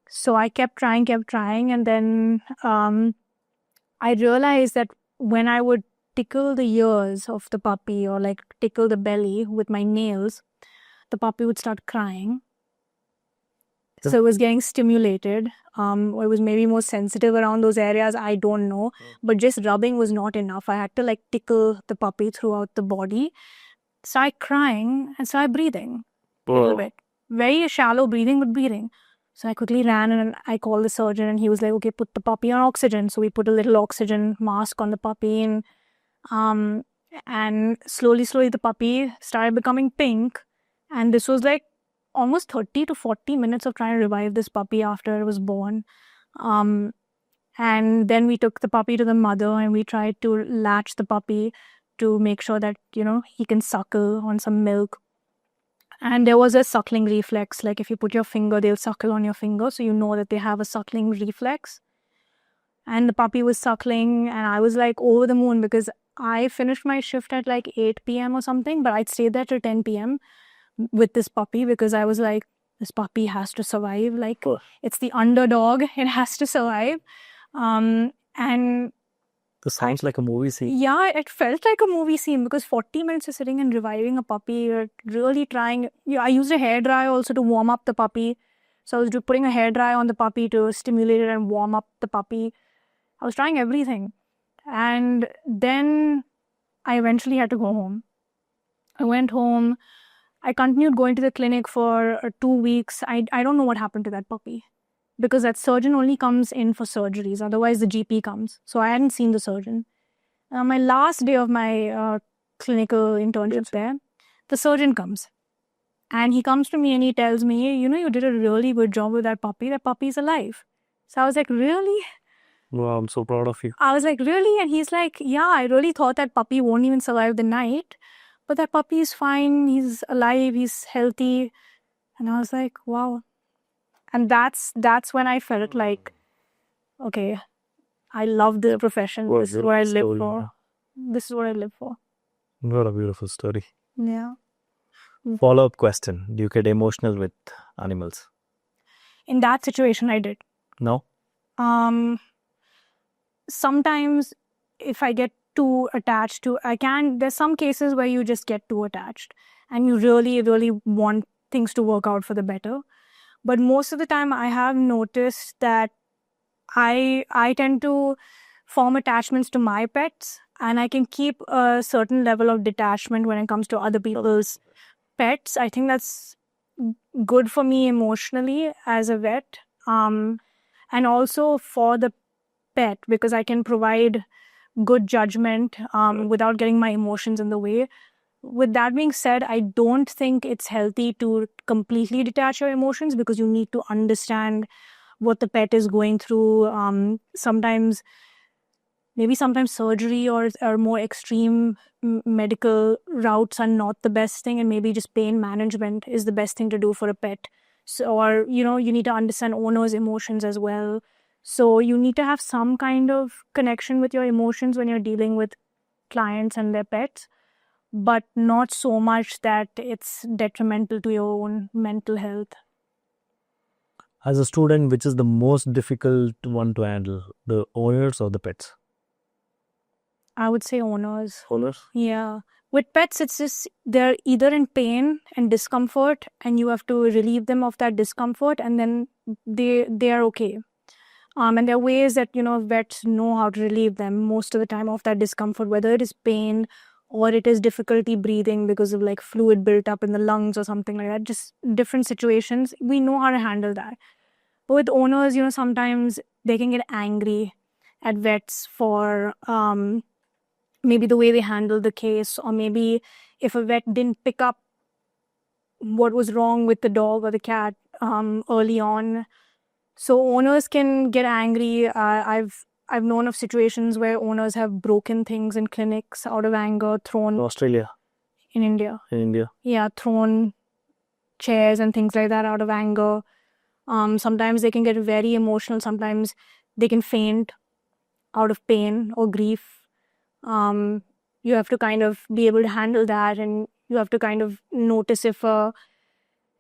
So I kept trying. And then I realized that when I would tickle the ears of the puppy or like tickle the belly with my nails, the puppy would start crying. So it was getting stimulated. Or it was maybe more sensitive around those areas. I don't know. But just rubbing was not enough. I had to like tickle the puppy throughout the body. Start crying and start breathing a little bit. Very shallow breathing, but breathing. So I quickly ran and I called the surgeon, and he was like, okay, put the puppy on oxygen. So we put a little oxygen mask on the puppy, and slowly the puppy started becoming pink. And this was like almost 30 to 40 minutes of trying to revive this puppy after it was born. And then we took the puppy to the mother, and we tried to latch the puppy to make sure that, he can suckle on some milk. And there was a suckling reflex. Like if you put your finger, they'll suckle on your finger. So you know that they have a suckling reflex. And the puppy was suckling, and I was like over the moon because I finished my shift at like 8 p.m. or something, but I'd stayed there till 10 p.m. with this puppy because I was like, this puppy has to survive. Like it's the underdog. It has to survive. And this sounds like a movie scene. Yeah, it felt like a movie scene because 40 minutes of sitting and reviving a puppy, you're really trying. I used a hairdryer also to warm up the puppy. So I was putting a hairdryer on the puppy to stimulate it and warm up the puppy. I was trying everything. And then I eventually had to go home. I went home. I continued going to the clinic for 2 weeks. I don't know what happened to that puppy. Because that surgeon only comes in for surgeries. Otherwise, the GP comes. So I hadn't seen the surgeon. My last day of my clinical internship there, the surgeon comes. And he comes to me and he tells me, you did a really good job with that puppy. That puppy is alive. So I was like, really? Wow, I'm so proud of you. I was like, really? And he's like, yeah, I really thought that puppy won't even survive the night. But that puppy is fine. He's alive. He's healthy. And I was like, wow. And that's when I felt like, okay, I love the profession. This is what I live for. This is what I live for. What a beautiful story. Yeah. Follow-up question. Do you get emotional with animals? In that situation, I did. No? Sometimes if I get too attached to, there's some cases where you just get too attached and you really, really want things to work out for the better. But most of the time I have noticed that I tend to form attachments to my pets, and I can keep a certain level of detachment when it comes to other people's pets. I think that's good for me emotionally as a vet, and also for the pet, because I can provide good judgment without getting my emotions in the way. With that being said, I don't think it's healthy to completely detach your emotions, because you need to understand what the pet is going through. Sometimes surgery or more extreme medical routes are not the best thing, and maybe just pain management is the best thing to do for a pet. So, or you need to understand owner's emotions as well. So you need to have some kind of connection with your emotions when you're dealing with clients and their pets, but not so much that it's detrimental to your own mental health. As a student, which is the most difficult one to handle, the owners or the pets? I would say owners. Owners? Yeah. With pets, it's just they're either in pain and discomfort, and you have to relieve them of that discomfort, and then they are okay. And there are ways that vets know how to relieve them most of the time of that discomfort, whether it is pain or it is difficulty breathing because of like fluid built up in the lungs or something like that. Just different situations. We know how to handle that. But with owners, sometimes they can get angry at vets for maybe the way they handle the case, or maybe if a vet didn't pick up what was wrong with the dog or the cat early on. So owners can get angry. I've known of situations where owners have broken things in clinics out of anger, thrown Australia. in India. In India. Yeah, thrown chairs and things like that out of anger. Sometimes they can get very emotional. Sometimes they can faint out of pain or grief. You have to kind of be able to handle that, and you have to kind of notice if a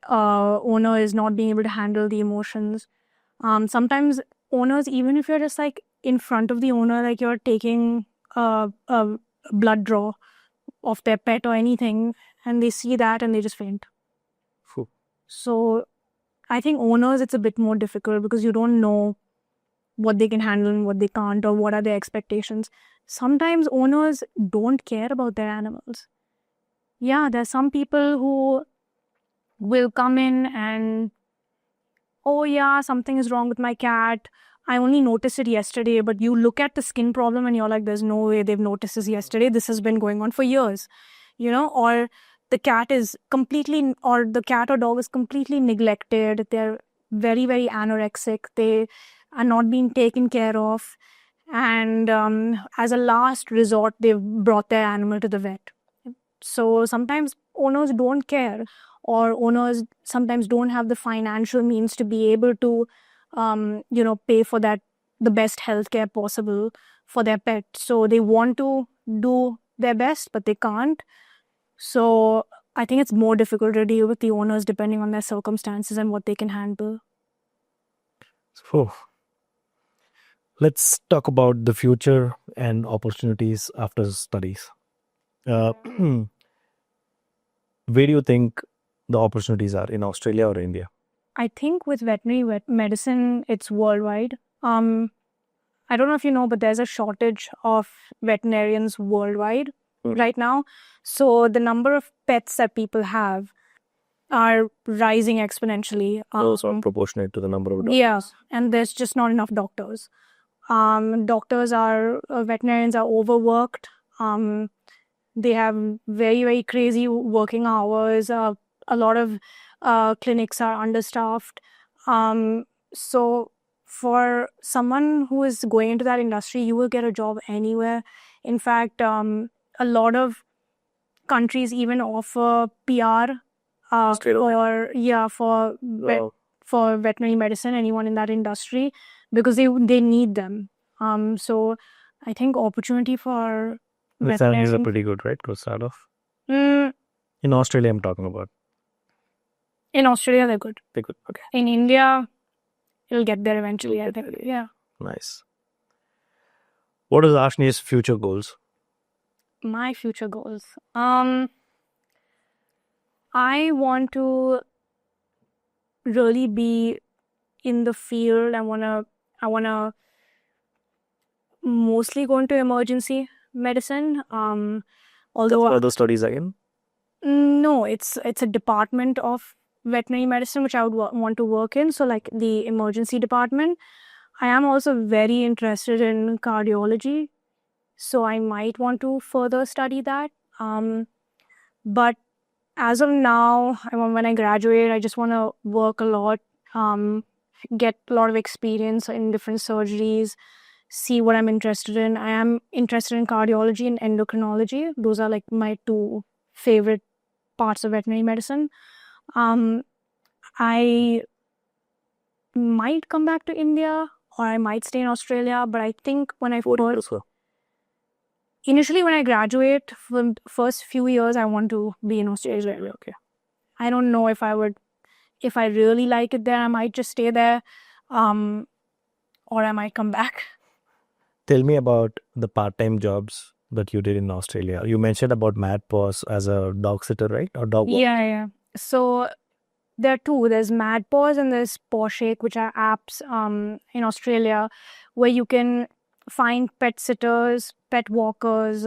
owner is not being able to handle the emotions. Sometimes owners, even if you're just like in front of the owner, like you're taking a blood draw of their pet or anything, and they see that and they just faint. Phew. So I think owners, it's a bit more difficult because you don't know what they can handle and what they can't, or what are their expectations. Sometimes owners don't care about their animals. Yeah, there's some people who will come in and, oh yeah, something is wrong with my cat. I only noticed it yesterday, but you look at the skin problem and you're like, there's no way they've noticed this yesterday. This has been going on for years, or the cat is completely, or the cat or dog is completely neglected. They're very, very anorexic. They are not being taken care of. And as a last resort, they've brought their animal to the vet. So sometimes owners don't care, or owners sometimes don't have the financial means to be able to, pay for that, the best healthcare possible for their pet. So they want to do their best, but they can't. So I think it's more difficult to deal with the owners depending on their circumstances and what they can handle. So, let's talk about the future and opportunities after studies. Where do you think the opportunities are, in Australia or India? I think with veterinary medicine, it's worldwide. I don't know if you know, but there's a shortage of veterinarians worldwide right now. So the number of pets that people have are rising exponentially. Also proportionate to the number of dogs. Yeah, and there's just not enough doctors. Veterinarians are overworked. They have very, very crazy working hours. A lot of clinics are understaffed. So for someone who is going into that industry, you will get a job anywhere. In fact, a lot of countries even offer PR for veterinary medicine, anyone in that industry, because they need them. So I think opportunity for The salaries are pretty good, right? To start off. In Australia, I'm talking about. In Australia, they're good. They're good. Okay. In India, it'll get there eventually, I think. Yeah. Nice. What is Ashni's future goals? My future goals. I want to really be in the field. I wanna mostly go into emergency medicine. Although further studies again? No, it's a department of veterinary medicine which I would want to work in. So like the emergency department. I am also very interested in cardiology, so I might want to further study that. But as of now, when I graduate, I just want to work a lot, get a lot of experience in different surgeries, see what I'm interested in. I am interested in cardiology and endocrinology. Those are like my two favorite parts of veterinary medicine. I might come back to India or I might stay in Australia, but I think initially when I graduate, for the first few years, I want to be in Australia. Okay. I don't know if I really like it there, I might just stay there, or I might come back. Tell me about the part-time jobs that you did in Australia. You mentioned about Mad Paws as a dog sitter, right? Or dog walker. Yeah. So there are two. There's Mad Paws and there's Pawshake, which are apps in Australia where you can find pet sitters, pet walkers,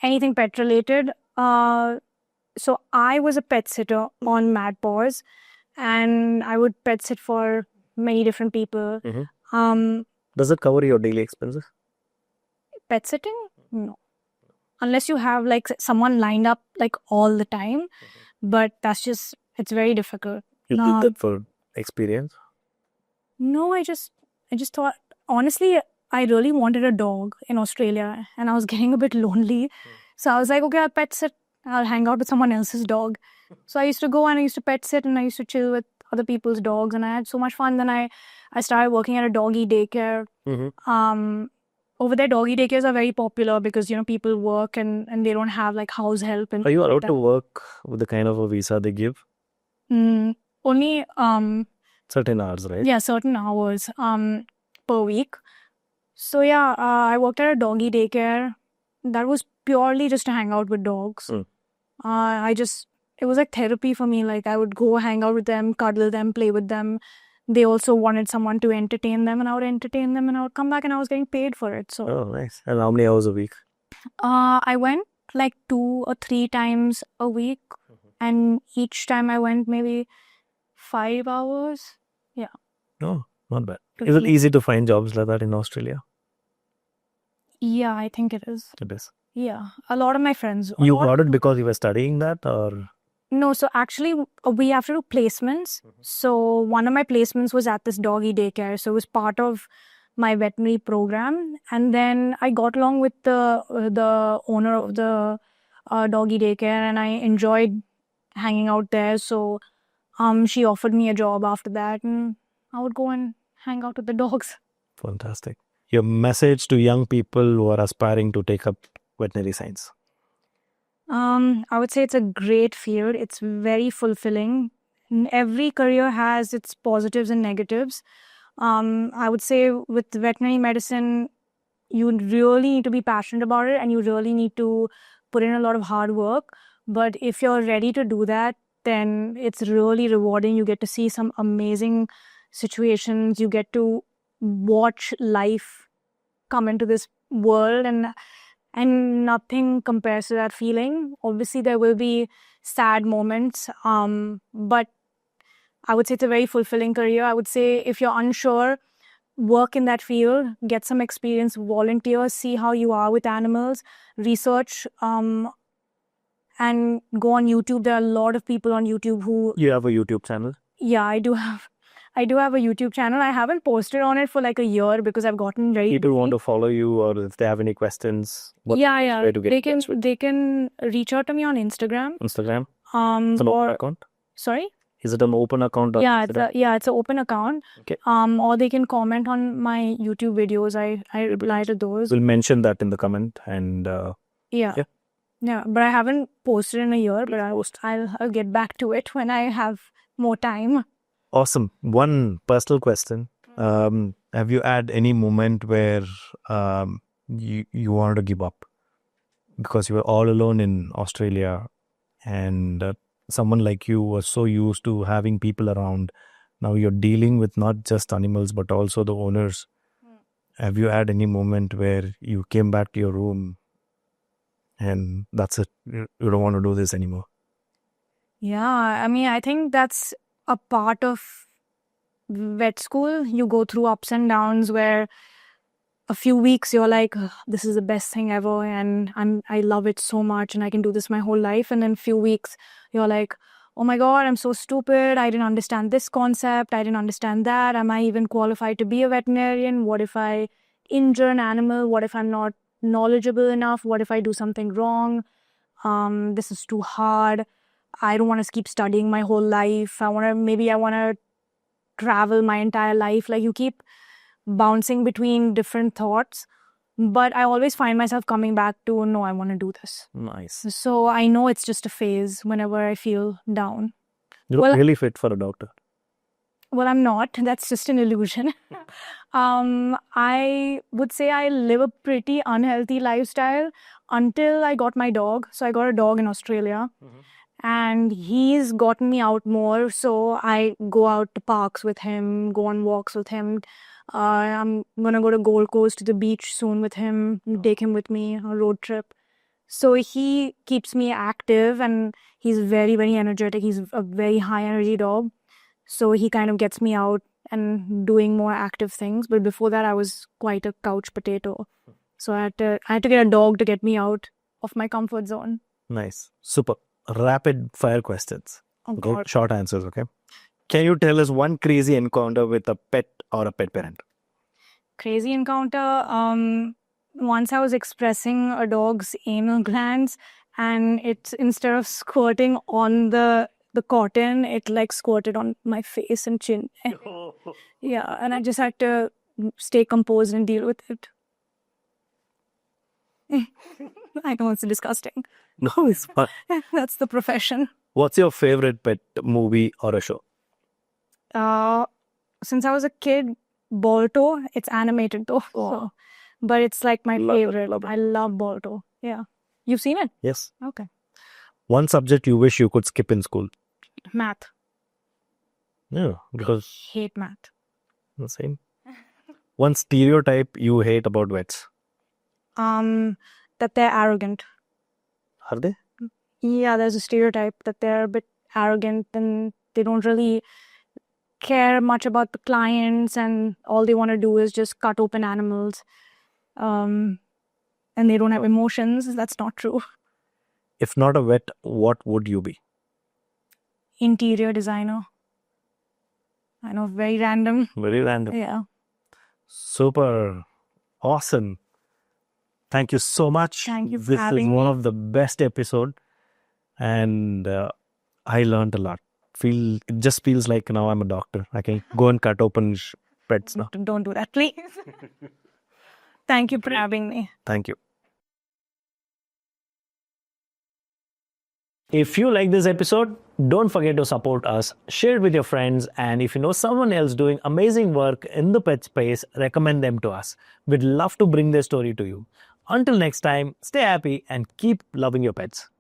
anything pet related. So I was a pet sitter on Mad Paws, and I would pet sit for many different people. Does it cover your daily expenses? Pet sitting? No. Unless you have like someone lined up like all the time, but it's very difficult. You did that for experience? No, I just thought, honestly, I really wanted a dog in Australia and I was getting a bit lonely. So I was like, okay, I'll pet sit. I'll hang out with someone else's dog. So I used to go and I used to pet sit and I used to chill with other people's dogs and I had so much fun. Then I started working at a doggy daycare. Over there, doggy daycares are very popular because, people work and they don't have like house help. And are you allowed to work with the kind of a visa they give? Only certain hours, right? Yeah, certain hours per week. So yeah, I worked at a doggy daycare. That was purely just to hang out with dogs. It was like therapy for me. Like I would go hang out with them, cuddle them, play with them. They also wanted someone to entertain them and I would entertain them and I would come back and I was getting paid for it. So. Oh, nice. And how many hours a week? I went like 2 or 3 times a week and each time I went maybe 5 hours. Yeah. Oh, not bad. Is it easy to find jobs like that in Australia? Yeah, I think it is. It is. Yeah. A lot of my friends. You got it because you were studying that or? No, so actually we have to do placements. So one of my placements was at this doggy daycare. So it was part of my veterinary program. And then I got along with the owner of the doggy daycare and I enjoyed hanging out there. So she offered me a job after that and I would go and hang out with the dogs. Fantastic. Your message to young people who are aspiring to take up veterinary science? I would say it's a great field. It's very fulfilling. Every career has its positives and negatives. I would say with veterinary medicine, you really need to be passionate about it and you really need to put in a lot of hard work. But if you're ready to do that, then it's really rewarding. You get to see some amazing situations. You get to watch life come into this world and nothing compares to that feeling. Obviously, there will be sad moments, but I would say it's a very fulfilling career. I would say if you're unsure, work in that field, get some experience, volunteer, see how you are with animals, research, and go on YouTube. There are a lot of people on YouTube who... You have a YouTube channel? Yeah, I do have I do have a YouTube channel. I haven't posted on it for like a year because I've gotten very People want busy. to follow you, or if they have any questions, what Yeah. way to get They in can touch with? they can reach out to me on Instagram. Instagram? It's an open account? Sorry? Is it an open account? On Yeah, Instagram? it's an open account. Okay. Or they can comment on my YouTube videos. I reply to those. We'll mention that in the comment, and Yeah. yeah. Yeah, but I haven't posted in a year, but post. I'll get back to it when I have more time. Awesome. One personal question. Have you had any moment where you wanted to give up because you were all alone in Australia, and someone like you was so used to having people around? Now you're dealing with not just animals but also the owners. Have you had any moment where you came back to your room and that's it? You don't want to do this anymore? Yeah, I mean, I think that's a part of vet school. You go through ups and downs where a few weeks you're like, "Ugh, this is the best thing ever, and I love it so much, and I can do this my whole life." And then few weeks you're like, "Oh my God, I'm so stupid. I didn't understand this concept. I didn't understand that. Am I even qualified to be a veterinarian? What if I injure an animal? What if I'm not knowledgeable enough? What if I do something wrong? This is too hard. I don't want to keep studying my whole life. I want to travel my entire life." Like you keep bouncing between different thoughts, but I always find myself coming back to, no, I want to do this. Nice. So I know it's just a phase whenever I feel down. You look Well- really fit for a doctor. Well, I'm not. That's just an illusion. I would say I live a pretty unhealthy lifestyle until I got my dog. So I got a dog in Australia. And he's gotten me out more. So I go out to parks with him, go on walks with him. I'm going to go to Gold Coast to the beach soon with him, take him with me on a road trip. So he keeps me active and he's very, very energetic. He's a very high energy dog. So he kind of gets me out and doing more active things. But before that, I was quite a couch potato. So I had to get a dog to get me out of my comfort zone. Nice. Super. Rapid fire questions. Oh, Okay? God. Short answers, okay? Can you tell us one crazy encounter with a pet or a pet parent? Crazy encounter. Once I was expressing a dog's anal glands, and it's instead of squirting on the cotton, it like squirted on my face and chin. Yeah, and I just had to stay composed and deal with it. I know it's disgusting. No, it's fine. That's the profession. What's your favorite pet movie or a show? Since I was a kid, Balto, it's animated though. So, but it's like my Love it, favorite. love it. I love Balto. Yeah. You've seen it? Yes. Okay. One subject you wish you could skip in school? Math. Yeah, because Hate math. the same. One stereotype you hate about vets? That they're arrogant. Are they? Yeah, there's a stereotype that they're a bit arrogant and they don't really care much about the clients and all they want to do is just cut open animals. And they don't have emotions. That's not true. If not a vet, what would you be? Interior designer. I know, very random. Very random. Yeah. Super. Awesome. Thank you so much. Thank you for This having is one me. of the best episodes, and I learned a lot. It just feels like now I'm a doctor. I can go and cut open pets now. Don't do that, please. Thank you for having me. Thank you. If you like this episode, don't forget to support us, share it with your friends, and if you know someone else doing amazing work in the pet space, recommend them to us. We'd love to bring their story to you. Until next time, stay happy and keep loving your pets.